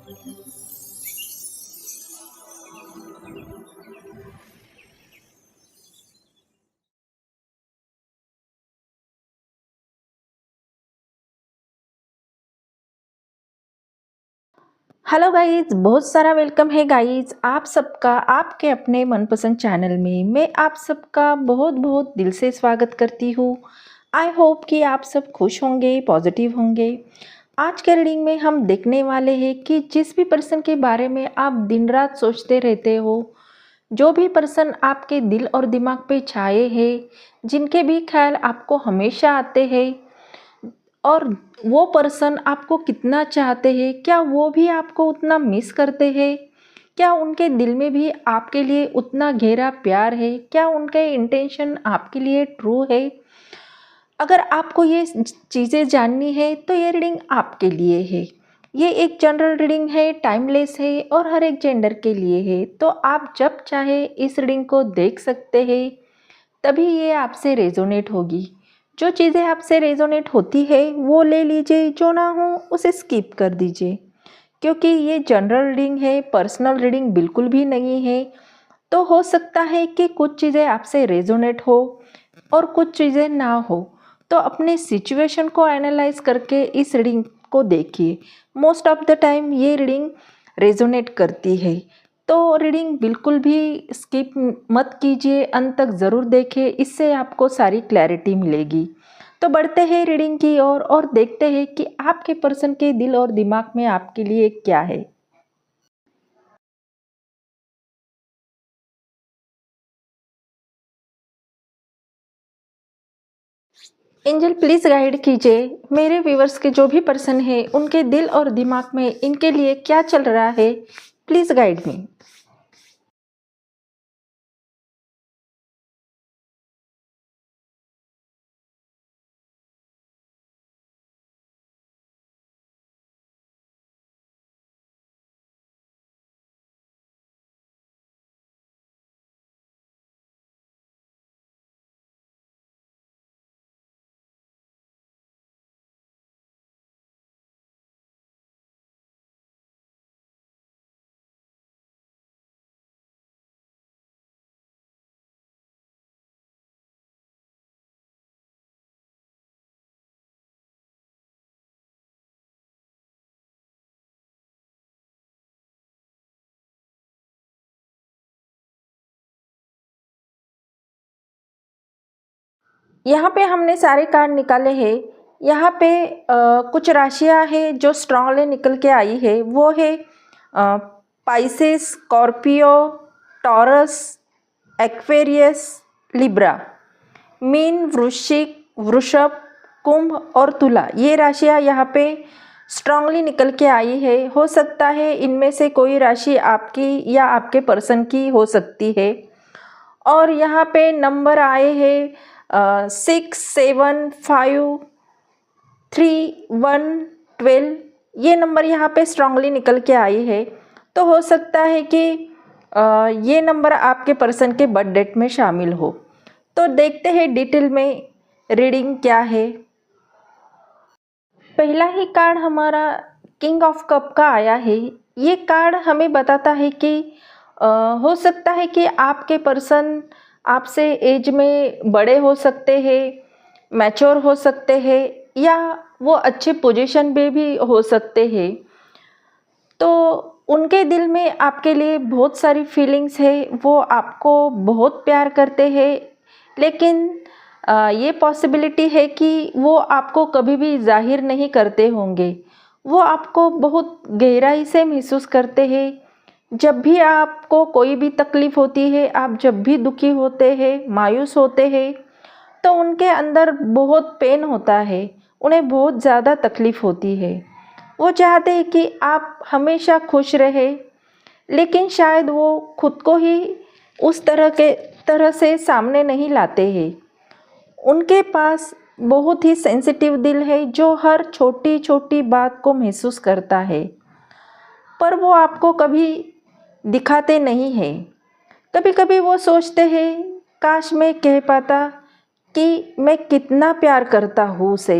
Hello guys, बहुत सारा welcome है गाइस आप सबका आपके अपने मनपसंद चैनल में। मैं आप सबका बहुत बहुत दिल से स्वागत करती हूँ। आई होप कि आप सब खुश होंगे, पॉजिटिव होंगे। आज के रीडिंग में हम देखने वाले हैं कि जिस भी पर्सन के बारे में आप दिन रात सोचते रहते हो, जो भी पर्सन आपके दिल और दिमाग पे छाए हैं, जिनके भी ख्याल आपको हमेशा आते हैं, और वो पर्सन आपको कितना चाहते हैं, क्या वो भी आपको उतना मिस करते हैं, क्या उनके दिल में भी आपके लिए उतना गहरा प्यार है, क्या उनके इंटेंशन आपके लिए ट्रू है। अगर आपको ये चीज़ें जाननी है तो ये रीडिंग आपके लिए है। ये एक जनरल रीडिंग है, टाइमलेस है और हर एक जेंडर के लिए है। तो आप जब चाहे इस रीडिंग को देख सकते हैं, तभी ये आपसे रेजोनेट होगी। जो चीज़ें आपसे रेजोनेट होती है वो ले लीजिए, जो ना हो उसे स्किप कर दीजिए, क्योंकि ये जनरल रीडिंग है, पर्सनल रीडिंग बिल्कुल भी नहीं है। तो हो सकता है कि कुछ चीज़ें आपसे रेजोनेट हो और कुछ चीज़ें ना हो। तो अपने सिचुएशन को एनालाइज करके इस रीडिंग को देखिए। मोस्ट ऑफ द टाइम ये रीडिंग रेजोनेट करती है। तो रीडिंग बिल्कुल भी स्किप मत कीजिए, अंत तक ज़रूर देखें, इससे आपको सारी क्लैरिटी मिलेगी। तो बढ़ते हैं रीडिंग की ओर और देखते हैं कि आपके पर्सन के दिल और दिमाग में आपके लिए क्या है। एंजल प्लीज़ गाइड कीजिए मेरे व्यूवर्स के जो भी पर्सन है, उनके दिल और दिमाग में इनके लिए क्या चल रहा है। Please guide me. यहाँ पे हमने सारे कार्ड निकाले हैं। यहाँ पे कुछ राशियाँ हैं जो स्ट्रांगली निकल के आई है। वो है Pisces, Scorpio, taurus, Aquarius, Libra. Mean, वृश्चिक, वृषभ, कुंभ और तुला, ये राशियाँ यहाँ पे स्ट्रांगली निकल के आई है। हो सकता है इनमें से कोई राशि आपकी या आपके पर्सन की हो सकती है। और यहाँ पे नंबर आए हैं 6, 7, 5, 3, 1, 12। ये नंबर यहाँ पे स्ट्रांगली निकल के आई है। तो हो सकता है कि ये नंबर आपके पर्सन के बर्थ डेट में शामिल हो। तो देखते हैं डिटेल में रीडिंग क्या है। पहला ही कार्ड हमारा किंग ऑफ कप का आया है। ये कार्ड हमें बताता है कि हो सकता है कि आपके पर्सन आपसे एज में बड़े हो सकते हैं, मैच्योर हो सकते हैं, या वो अच्छे पोजीशन पे भी हो सकते हैं। तो उनके दिल में आपके लिए बहुत सारी फीलिंग्स है, वो आपको बहुत प्यार करते हैं। लेकिन ये पॉसिबिलिटी है कि वो आपको कभी भी जाहिर नहीं करते होंगे। वो आपको बहुत गहराई से महसूस करते हैं। जब भी आपको कोई भी तकलीफ़ होती है, आप जब भी दुखी होते हैं, मायूस होते हैं, तो उनके अंदर बहुत पेन होता है, उन्हें बहुत ज़्यादा तकलीफ़ होती है। वो चाहते हैं कि आप हमेशा खुश रहे, लेकिन शायद वो खुद को ही उस तरह से सामने नहीं लाते हैं। उनके पास बहुत ही सेंसिटिव दिल है, जो हर छोटी छोटी बात को महसूस करता है, पर वो आपको कभी दिखाते नहीं हैं। कभी कभी वो सोचते हैं, काश मैं कह पाता कि मैं कितना प्यार करता हूँ उसे,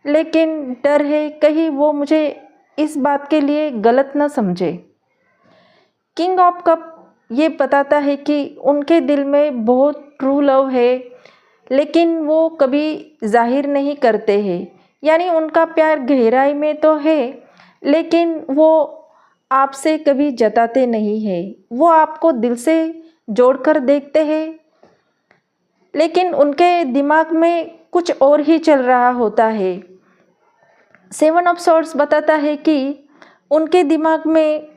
लेकिन डर है कहीं वो मुझे इस बात के लिए गलत न समझे। किंग ऑफ कप ये बताता है कि उनके दिल में बहुत ट्रू लव है, लेकिन वो कभी जाहिर नहीं करते हैं। यानी उनका प्यार गहराई में तो है, लेकिन वो आपसे कभी जताते नहीं है। वो आपको दिल से जोड़कर देखते हैं, लेकिन उनके दिमाग में कुछ और ही चल रहा होता है। सेवन ऑफ सॉर्ड्स बताता है कि उनके दिमाग में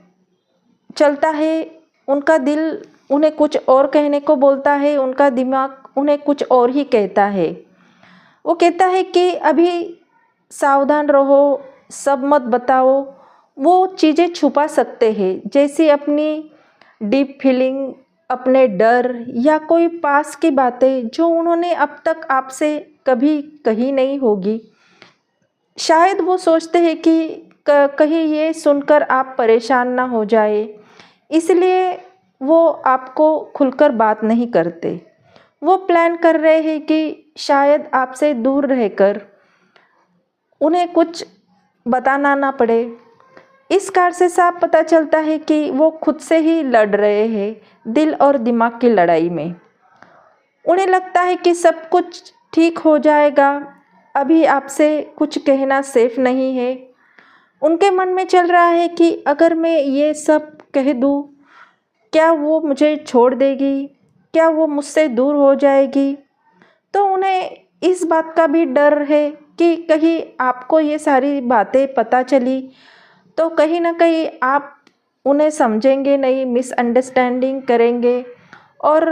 चलता है, उनका दिल उन्हें कुछ और कहने को बोलता है, उनका दिमाग उन्हें कुछ और ही कहता है। वो कहता है कि अभी सावधान रहो, सब मत बताओ। वो चीज़ें छुपा सकते हैं, जैसे अपनी डीप फीलिंग, अपने डर या कोई पास की बातें जो उन्होंने अब तक आपसे कभी कही नहीं होगी। शायद वो सोचते हैं कि कहीं ये सुनकर आप परेशान ना हो जाए, इसलिए वो आपको खुलकर बात नहीं करते। वो प्लान कर रहे हैं कि शायद आपसे दूर रहकर उन्हें कुछ बताना ना पड़े। इस कार्ड से साफ पता चलता है कि वो खुद से ही लड़ रहे हैं, दिल और दिमाग की लड़ाई में। उन्हें लगता है कि सब कुछ ठीक हो जाएगा, अभी आपसे कुछ कहना सेफ नहीं है। उनके मन में चल रहा है कि अगर मैं ये सब कह दूँ, क्या वो मुझे छोड़ देगी, क्या वो मुझसे दूर हो जाएगी। तो उन्हें इस बात का भी डर है कि कहीं आपको ये सारी बातें पता चली तो कहीं ना कहीं आप उन्हें समझेंगे नहीं, मिसअंडरस्टैंडिंग करेंगे, और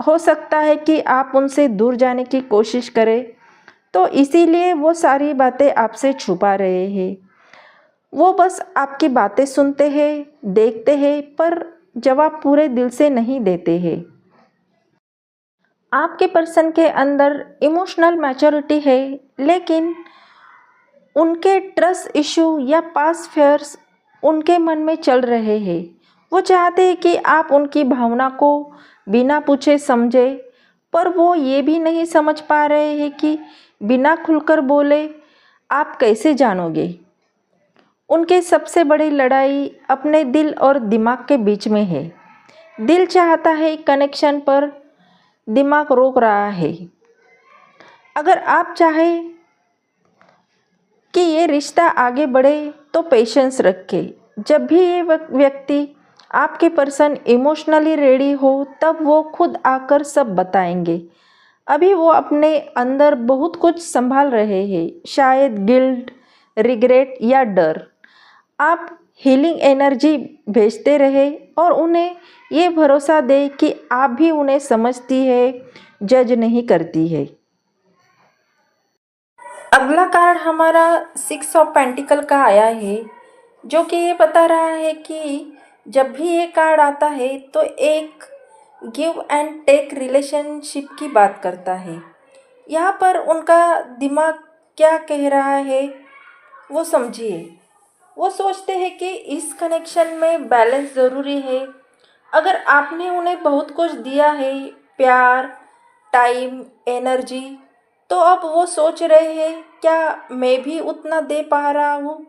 हो सकता है कि आप उनसे दूर जाने की कोशिश करें। तो इसीलिए वो सारी बातें आपसे छुपा रहे हैं। वो बस आपकी बातें सुनते हैं, देखते हैं, पर जवाब पूरे दिल से नहीं देते हैं। आपके पर्सन के अंदर इमोशनल मैच्योरिटी है, लेकिन उनके ट्रस्ट इशू या पास्ट फेयर्स उनके मन में चल रहे हैं। वो चाहते हैं कि आप उनकी भावना को बिना पूछे समझे, पर वो ये भी नहीं समझ पा रहे हैं कि बिना खुलकर बोले आप कैसे जानोगे। उनके सबसे बड़ी लड़ाई अपने दिल और दिमाग के बीच में है। दिल चाहता है कनेक्शन, पर दिमाग रोक रहा है। अगर आप चाहें कि ये रिश्ता आगे बढ़े तो पेशेंस रखें। जब भी ये व्यक्ति, आपके पर्सन इमोशनली रेडी हो, तब वो खुद आकर सब बताएंगे। अभी वो अपने अंदर बहुत कुछ संभाल रहे हैं, शायद गिल्ट, रिग्रेट या डर। आप हीलिंग एनर्जी भेजते रहे और उन्हें ये भरोसा दे कि आप भी उन्हें समझती है, जज नहीं करती है। अगला कार्ड हमारा 6 ऑफ पेंटिकल का आया है, जो कि ये बता रहा है कि जब भी ये कार्ड आता है तो एक गिव एंड टेक रिलेशनशिप की बात करता है। यहाँ पर उनका दिमाग क्या कह रहा है वो समझिए। वो सोचते हैं कि इस कनेक्शन में बैलेंस ज़रूरी है। अगर आपने उन्हें बहुत कुछ दिया है, प्यार, टाइम, एनर्जी, तो अब वो सोच रहे हैं क्या मैं भी उतना दे पा रहा हूँ।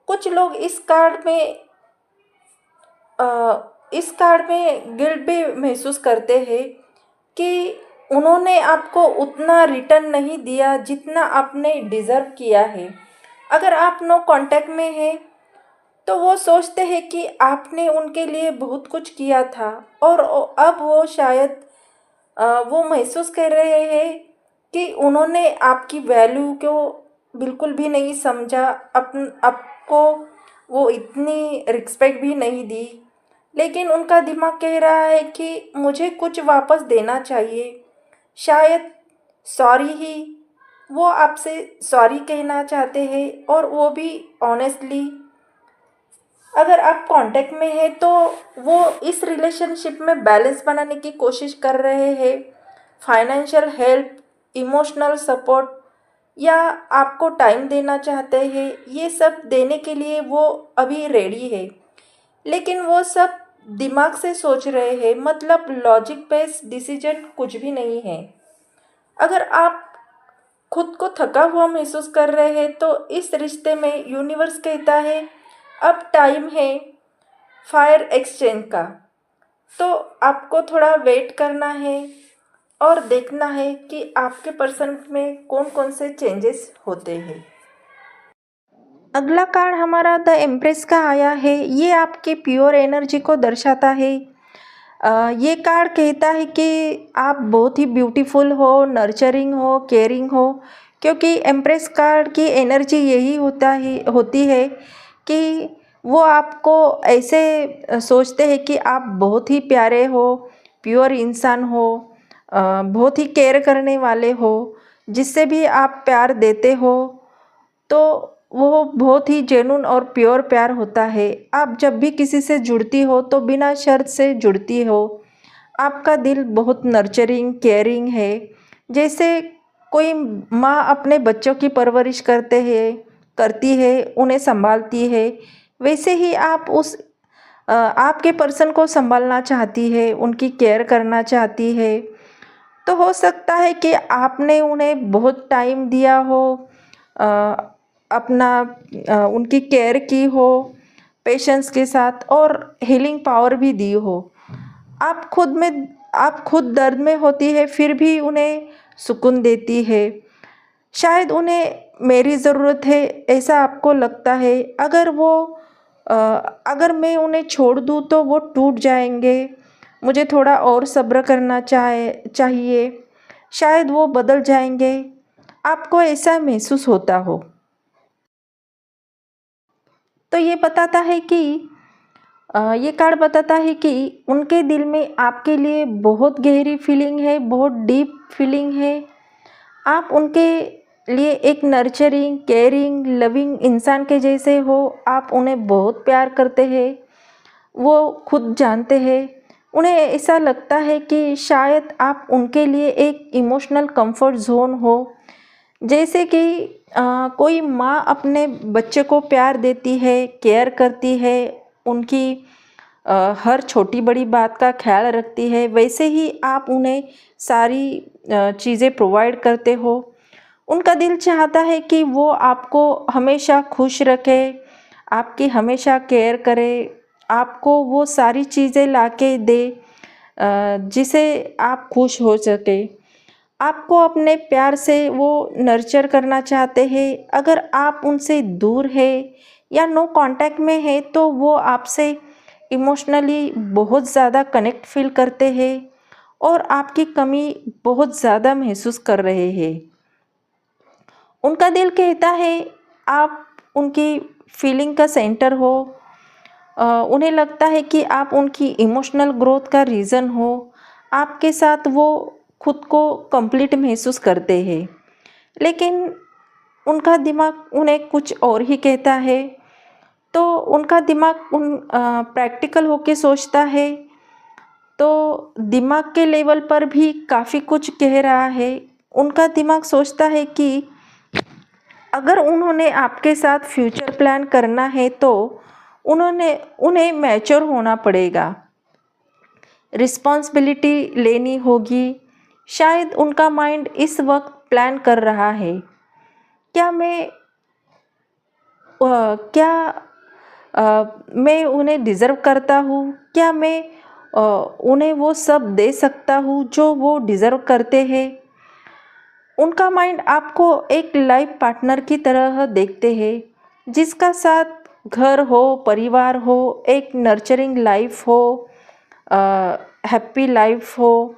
कुछ लोग इस कार्ड में गिल्ट भी महसूस करते हैं कि उन्होंने आपको उतना रिटर्न नहीं दिया जितना आपने डिज़र्व किया है। अगर आप नो कांटेक्ट में हैं तो वो सोचते हैं कि आपने उनके लिए बहुत कुछ किया था, और अब वो शायद वो महसूस कर रहे हैं कि उन्होंने आपकी वैल्यू को बिल्कुल भी नहीं समझा, आपको वो इतनी रिस्पेक्ट भी नहीं दी। लेकिन उनका दिमाग कह रहा है कि मुझे कुछ वापस देना चाहिए। शायद सॉरी ही, वो आपसे सॉरी कहना चाहते हैं, और वो भी ऑनेस्टली। अगर आप कांटेक्ट में हैं तो वो इस रिलेशनशिप में बैलेंस बनाने की कोशिश कर रहे हैं। फाइनेंशियल हेल्प, इमोशनल सपोर्ट, या आपको टाइम देना चाहते हैं। ये सब देने के लिए वो अभी रेडी है, लेकिन वो सब दिमाग से सोच रहे हैं, मतलब लॉजिक बेस्ड डिसीजन कुछ भी नहीं है। अगर आप खुद को थका हुआ महसूस कर रहे हैं तो इस रिश्ते में यूनिवर्स कहता है अब टाइम है फायर एक्सचेंज का। तो आपको थोड़ा वेट करना है और देखना है कि आपके पर्सन में कौन कौन से चेंजेस होते हैं। अगला कार्ड हमारा द एम्प्रेस का आया है। ये आपके प्योर एनर्जी को दर्शाता है। ये कार्ड कहता है कि आप बहुत ही ब्यूटीफुल हो, नर्चरिंग हो, केयरिंग हो, क्योंकि एम्प्रेस कार्ड की एनर्जी यही होती है कि वो आपको ऐसे सोचते हैं कि आप बहुत ही प्यारे हो, प्योर इंसान हो, बहुत ही केयर करने वाले हो, जिससे भी आप प्यार देते हो तो वो बहुत ही जेन्युइन और प्योर प्यार होता है। आप जब भी किसी से जुड़ती हो तो बिना शर्त से जुड़ती हो। आपका दिल बहुत नर्चरिंग केयरिंग है। जैसे कोई माँ अपने बच्चों की परवरिश करती है, उन्हें संभालती है, वैसे ही आप आपके पर्सन को संभालना चाहती है, उनकी केयर करना चाहती है। तो हो सकता है कि आपने उन्हें बहुत टाइम दिया हो, अ, अपना उनकी केयर की हो पेशेंस के साथ, और हीलिंग पावर भी दी हो। आप खुद दर्द में होती है फिर भी उन्हें सुकून देती है। शायद उन्हें मेरी ज़रूरत है ऐसा आपको लगता है। अ, अगर मैं उन्हें छोड़ दूँ तो वो टूट जाएंगे, मुझे थोड़ा और सब्र करना चाहिए, शायद वो बदल जाएंगे। आपको ऐसा महसूस होता हो। तो ये कार्ड बताता है कि उनके दिल में आपके लिए बहुत गहरी फीलिंग है, बहुत डीप फीलिंग है। आप उनके लिए एक नर्चरिंग केयरिंग लविंग इंसान के जैसे हो। आप उन्हें बहुत प्यार करते हैं, वो खुद जानते हैं। उन्हें ऐसा लगता है कि शायद आप उनके लिए एक इमोशनल कंफर्ट जोन हो। जैसे कि कोई माँ अपने बच्चे को प्यार देती है, केयर करती है, उनकी हर छोटी बड़ी बात का ख्याल रखती है, वैसे ही आप उन्हें सारी चीज़ें प्रोवाइड करते हो। उनका दिल चाहता है कि वो आपको हमेशा खुश रखे, आपकी हमेशा केयर करे, आपको वो सारी चीज़ें लाके दे जिसे आप खुश हो सके। आपको अपने प्यार से वो नर्चर करना चाहते हैं। अगर आप उनसे दूर है या नो कांटेक्ट में है तो वो आपसे इमोशनली बहुत ज़्यादा कनेक्ट फील करते हैं और आपकी कमी बहुत ज़्यादा महसूस कर रहे हैं। उनका दिल कहता है आप उनकी फीलिंग का सेंटर हो। उन्हें लगता है कि आप उनकी इमोशनल ग्रोथ का रीज़न हो। आपके साथ वो खुद को कंप्लीट महसूस करते हैं, लेकिन उनका दिमाग उन्हें कुछ और ही कहता है। तो उनका दिमाग प्रैक्टिकल होके सोचता है, तो दिमाग के लेवल पर भी काफ़ी कुछ कह रहा है। उनका दिमाग सोचता है कि अगर उन्होंने आपके साथ फ्यूचर प्लान करना है तो उन्हें मैच्योर होना पड़ेगा, रिस्पॉन्सिबिलिटी लेनी होगी। शायद उनका माइंड इस वक्त प्लान कर रहा है, क्या मैं क्या मैं उन्हें डिज़र्व करता हूँ, क्या मैं उन्हें वो सब दे सकता हूँ जो वो डिज़र्व करते हैं। उनका माइंड आपको एक लाइफ पार्टनर की तरह देखते हैं, जिसका साथ घर हो, परिवार हो, एक नर्चरिंग लाइफ हो, हैप्पी लाइफ हो।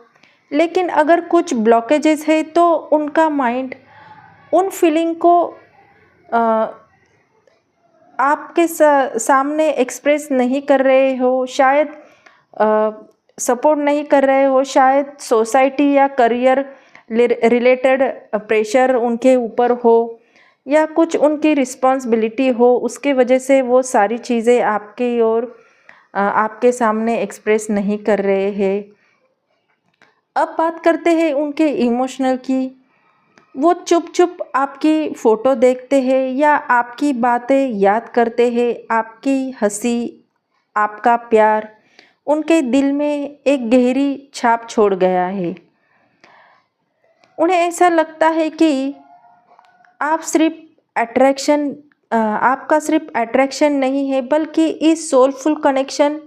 लेकिन अगर कुछ ब्लॉकेजेस है तो उनका माइंड उन फीलिंग को आपके सामने एक्सप्रेस नहीं कर रहे हो, शायद सपोर्ट नहीं कर रहे हो, शायद सोसाइटी या करियर रिलेटेड प्रेशर उनके ऊपर हो या कुछ उनकी रिस्पॉन्सिबिलिटी हो, उसके वजह से वो सारी चीज़ें आपकी ओर आपके सामने एक्सप्रेस नहीं कर रहे हैं। अब बात करते हैं उनके इमोशनल की। वो चुप चुप आपकी फ़ोटो देखते हैं या आपकी बातें याद करते हैं। आपकी हंसी, आपका प्यार उनके दिल में एक गहरी छाप छोड़ गया है। उन्हें ऐसा लगता है कि आपका सिर्फ अट्रैक्शन नहीं है, बल्कि इस सोलफुल कनेक्शन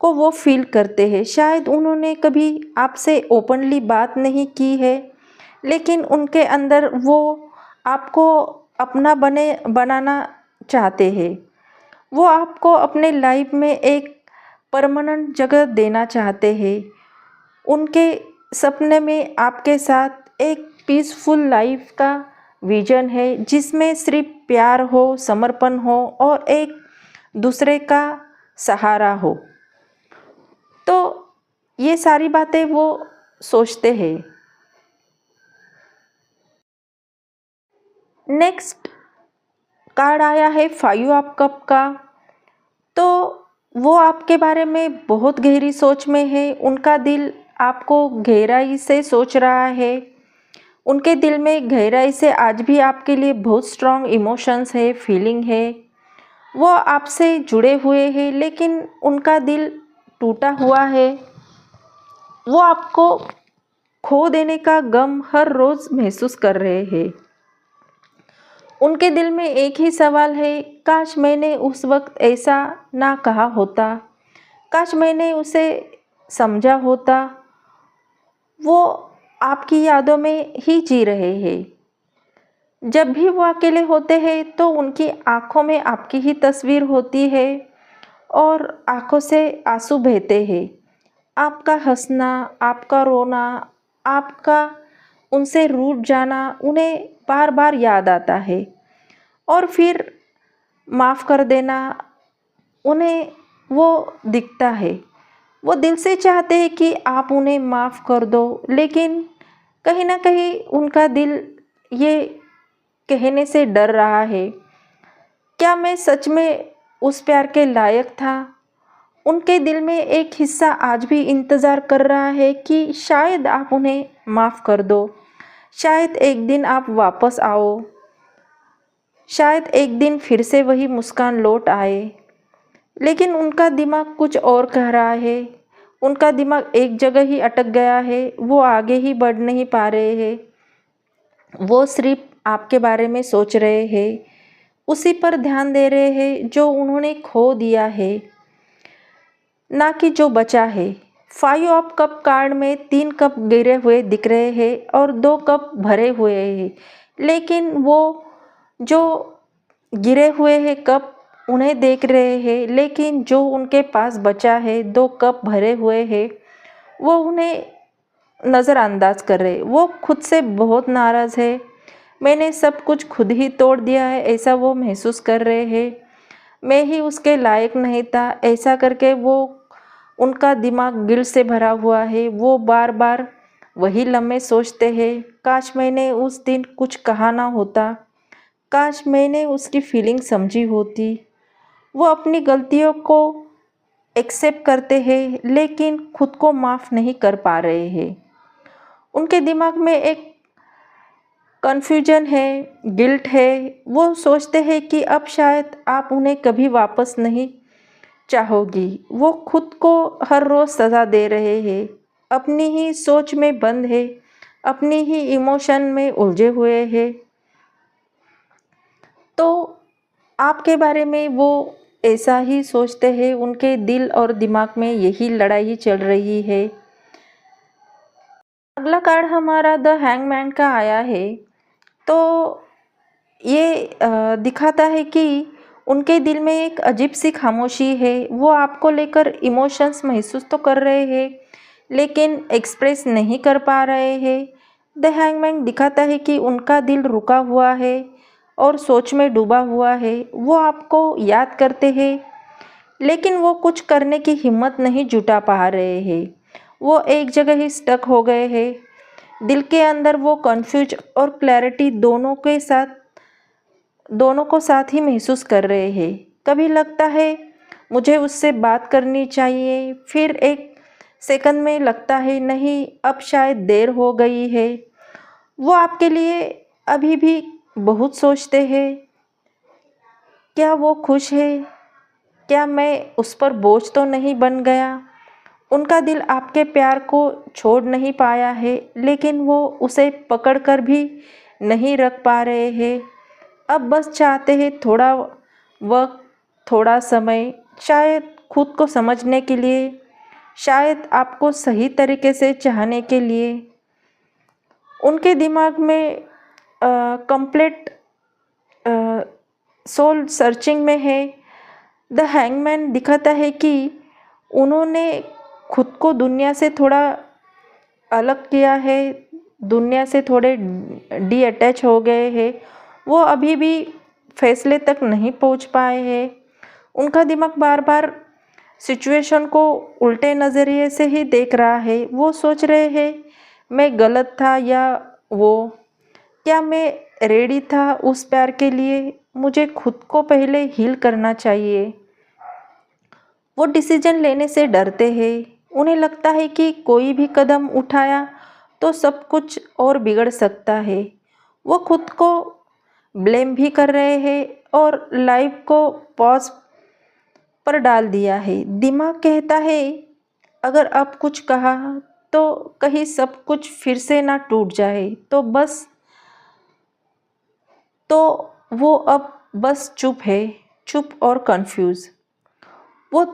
को वो फील करते हैं। शायद उन्होंने कभी आपसे ओपनली बात नहीं की है, लेकिन उनके अंदर वो आपको अपना बनाना चाहते हैं। वो आपको अपने लाइफ में एक परमानेंट जगह देना चाहते हैं। उनके सपने में आपके साथ एक पीसफुल लाइफ का विजन है, जिसमें सिर्फ प्यार हो, समर्पण हो और एक दूसरे का सहारा हो। तो ये सारी बातें वो सोचते हैं। नेक्स्ट कार्ड आया है 5 ऑफ कप का। तो वो आपके बारे में बहुत गहरी सोच में है। उनका दिल आपको गहराई से सोच रहा है। उनके दिल में गहराई से आज भी आपके लिए बहुत स्ट्रॉन्ग इमोशंस है, फीलिंग है। वो आपसे जुड़े हुए हैं, लेकिन उनका दिल टूटा हुआ है। वो आपको खो देने का गम हर रोज़ महसूस कर रहे हैं। उनके दिल में एक ही सवाल है, काश मैंने उस वक्त ऐसा ना कहा होता, काश मैंने उसे समझा होता। वो आपकी यादों में ही जी रहे हैं। जब भी वो अकेले होते हैं तो उनकी आँखों में आपकी ही तस्वीर होती है और आँखों से आंसू बहते हैं। आपका हंसना, आपका रोना, आपका उनसे रूठ जाना उन्हें बार बार याद आता है, और फिर माफ़ कर देना उन्हें वो दिखता है। वो दिल से चाहते हैं कि आप उन्हें माफ़ कर दो, लेकिन कहीं ना कहीं उनका दिल ये कहने से डर रहा है, क्या मैं सच में उस प्यार के लायक था। उनके दिल में एक हिस्सा आज भी इंतज़ार कर रहा है कि शायद आप उन्हें माफ़ कर दो, शायद एक दिन आप वापस आओ, शायद एक दिन फिर से वही मुस्कान लौट आए। लेकिन उनका दिमाग कुछ और कह रहा है। उनका दिमाग एक जगह ही अटक गया है। वो आगे ही बढ़ नहीं पा रहे हैं। वो सिर्फ आपके बारे में सोच रहे हैं, उसी पर ध्यान दे रहे हैं जो उन्होंने खो दिया है, ना कि जो बचा है। 5 ऑफ कप कार्ड में 3 कप गिरे हुए दिख रहे हैं और 2 कप भरे हुए हैं। लेकिन वो जो गिरे हुए हैं कप उन्हें देख रहे हैं, लेकिन जो उनके पास बचा है 2 कप भरे हुए हैं, वो उन्हें नज़रअंदाज कर रहे। वो खुद से बहुत नाराज़ है। मैंने सब कुछ खुद ही तोड़ दिया है, ऐसा वो महसूस कर रहे हैं। मैं ही उसके लायक नहीं था, ऐसा करके वो उनका दिमाग गिल्ट से भरा हुआ है। वो बार बार वही लम्हे सोचते हैं, काश मैंने उस दिन कुछ कहा ना होता, काश मैंने उसकी फीलिंग समझी होती। वो अपनी गलतियों को एक्सेप्ट करते हैं, लेकिन खुद को माफ़ नहीं कर पा रहे हैं। उनके दिमाग में एक कन्फ्यूजन है, गिल्ट है। वो सोचते हैं कि अब शायद आप उन्हें कभी वापस नहीं चाहोगी। वो खुद को हर रोज़ सज़ा दे रहे हैं, अपनी ही सोच में बंद है, अपनी ही इमोशन में उलझे हुए हैं। तो आपके बारे में वो ऐसा ही सोचते हैं। उनके दिल और दिमाग में यही लड़ाई चल रही है। अगला कार्ड हमारा द हैंगमैन का आया है। तो ये दिखाता है कि उनके दिल में एक अजीब सी खामोशी है। वो आपको लेकर इमोशंस महसूस तो कर रहे हैं, लेकिन एक्सप्रेस नहीं कर पा रहे हैं। द हैंगमैन दिखाता है कि उनका दिल रुका हुआ है और सोच में डूबा हुआ है। वो आपको याद करते हैं, लेकिन वो कुछ करने की हिम्मत नहीं जुटा पा रहे हैं। वो एक जगह ही स्टक हो गए हैं। दिल के अंदर वो कन्फ्यूज और क्लैरिटी दोनों को साथ ही महसूस कर रहे हैं। कभी लगता है मुझे उससे बात करनी चाहिए, फिर एक सेकंड में लगता है नहीं, अब शायद देर हो गई है। वो आपके लिए अभी भी बहुत सोचते हैं। क्या वो खुश है? क्या मैं उस पर बोझ तो नहीं बन गया? उनका दिल आपके प्यार को छोड़ नहीं पाया है, लेकिन वो उसे पकड़ कर भी नहीं रख पा रहे हैं। अब बस चाहते हैं थोड़ा वक्त, थोड़ा समय, शायद खुद को समझने के लिए, शायद आपको सही तरीके से चाहने के लिए। उनके दिमाग में कंप्लीट सोल सर्चिंग में है। द हैंगमैन दिखाता है कि उन्होंने खुद को दुनिया से थोड़ा अलग किया है, दुनिया से थोड़े अटैच हो गए हैं। वो अभी भी फैसले तक नहीं पहुंच पाए हैं। उनका दिमाग बार बार सिचुएशन को उल्टे नज़रिए से ही देख रहा है। वो सोच रहे हैं मैं गलत था या वो, क्या मैं रेडी था उस प्यार के लिए? मुझे खुद को पहले हील करना चाहिए। वो डिसीजन लेने से डरते हैं। उन्हें लगता है कि कोई भी कदम उठाया तो सब कुछ और बिगड़ सकता है। वो खुद को ब्लेम भी कर रहे हैं और लाइफ को पॉज पर डाल दिया है। दिमाग कहता है अगर अब कुछ कहा तो कहीं सब कुछ फिर से ना टूट जाए, तो वो अब बस चुप है, चुप और कंफ्यूज। वो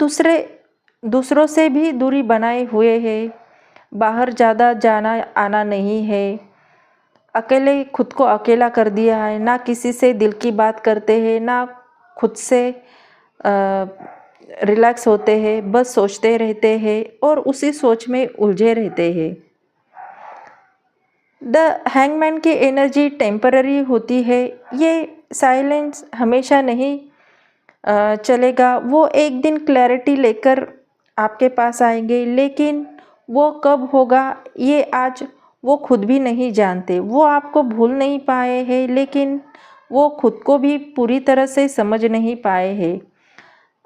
दूसरों से भी दूरी बनाए हुए है। बाहर ज़्यादा जाना आना नहीं है। अकेले खुद को अकेला कर दिया है। ना किसी से दिल की बात करते हैं, ना खुद से रिलैक्स होते हैं। बस सोचते रहते हैं और उसी सोच में उलझे रहते हैं। द हैंगमैन की एनर्जी टेम्पररी होती है। ये साइलेंस हमेशा नहीं चलेगा। वो एक दिन क्लैरिटी लेकर आपके पास आएंगे, लेकिन वो कब होगा ये आज वो खुद भी नहीं जानते। वो आपको भूल नहीं पाए हैं, लेकिन वो खुद को भी पूरी तरह से समझ नहीं पाए हैं।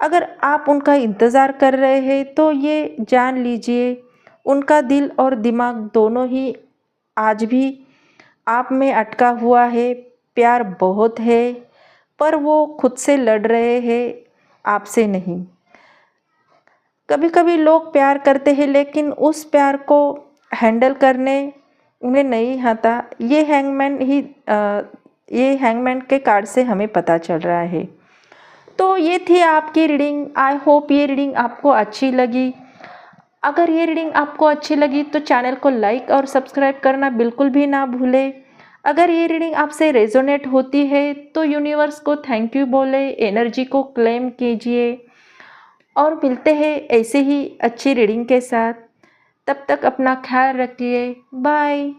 अगर आप उनका इंतज़ार कर रहे हैं तो ये जान लीजिए उनका दिल और दिमाग दोनों ही आज भी आप में अटका हुआ है। प्यार बहुत है, पर वो खुद से लड़ रहे हैं, आपसे नहीं। कभी कभी लोग प्यार करते हैं लेकिन उस प्यार को हैंडल करने उन्हें नहीं आता। ये हैंगमैन के कार्ड से हमें पता चल रहा है। तो ये थी आपकी रीडिंग। आई होप ये रीडिंग आपको अच्छी लगी। अगर ये रीडिंग आपको अच्छी लगी तो चैनल को लाइक और सब्सक्राइब करना बिल्कुल भी ना भूलें। अगर ये रीडिंग आपसे रेजोनेट होती है तो यूनिवर्स को थैंक यू बोले, एनर्जी को क्लेम कीजिए और मिलते हैं ऐसे ही अच्छी रीडिंग के साथ। तब तक अपना ख्याल रखिए। बाय।